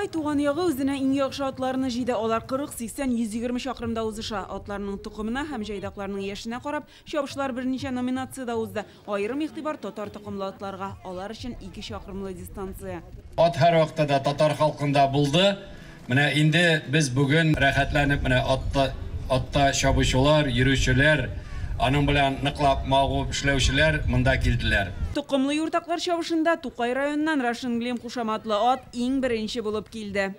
Тукай туган ягы үзенә иң яхшы атларны җыйды. Алар 40-80-120 чакрымда узыша. Атларның тукымына һәм җайдакларның яшенә карап, чабышлар берничә номинациядә узды. Аерым игътибар татар тукымлы атларга. Алар өчен 2 чакрымлы дистанция. Ат һәр вакытта татар халкында булды. Менә инде без бүген рәхәтләнеп менә атта чабучылар, йөрүчеләр, аның белән ныклап магып эшләүчеләр монда килделәр. Тукымлы юртаклар чабышында Тукай районыннан Рашин Глем кушаматлы ат иң беренче булып килде.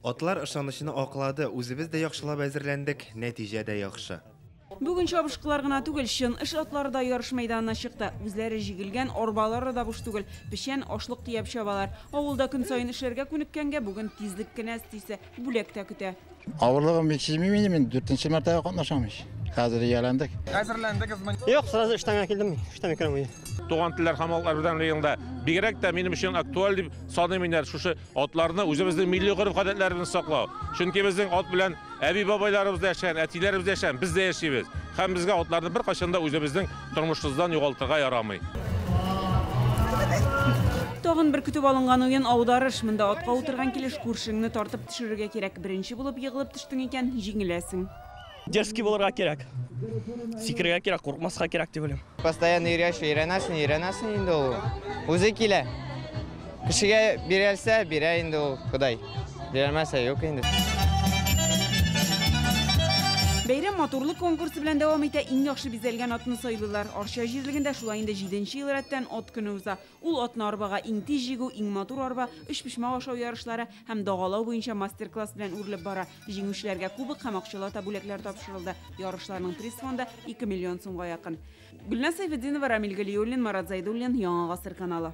Атлар ышанычны аклады, үзебез дә яхшылап әзерләндек, нәтиҗә дә яхшы. Бүген чабышкылар гына түгел, чын эш атлары да ярыш мәйданына чыкты. Үзләре җигелгән арбалары да буш түгел. Печән, ашлык тияп чабалар. Авылда көн сайын эшләргә күнеккәнгә бүген тизлек кенә стисе бүләк тә көтә. Авырлыгым иксизми мен 4-нче мәртәбә катнашамыш. Хәзер яландык. Юк, сразу эштән килдем. Эштән керәм. Туган телләр һәм алар белән районда бигрәк тә минем өчен актуаль дип саныйм инде шушы атларны үзебезнең милли гореф-гадәтләребезне саклау. Чөнки безнең ат белән әби бабайларыбыз яшәгән, әтиләребез яшәгән, без дә яшибез. Һәм безгә атларны бер качан да үзебезнең тормышыбыздан югалтырга ярамый. Тагын бер көтүп алынган уен аударыш. Монда атка утырган килеш күршеңне тартып төшерергә кирәк. Беренче булып егылып төштең икән, җиңеләсең. Дерзкий булырга кирәк. Сикергә кирәк, куркмаска кирәк дип беләм. Постоянно өйрәнәсең инде ул. Үзе килә. Кешегә бирәлсә, бирә инде ул Ходай. Бирмәсә юк инде. Бәйрәм матурлык конкурсы белән дәвам итә. Иң яхшы бизәлгән атны сайлыйлар. Арча җирлегендә шулай инде 7нче ел рәттән ат көне уза. Ул атны арбага иң тиз җигү, иң матур арба, өч пишмак ашау ярышлары һәм дагалау буенча мастер-класс белән үрелеп бара. Җиңүчеләргә кубок һәм акчалата бүләкләр тапшырылды. Ярышларның приз фонды 2 миллион сумга якын. Гөлназ Сайфетдинова, Рамил Галиуллин, Марат Зайдуллин, Яңа гасыр каналы.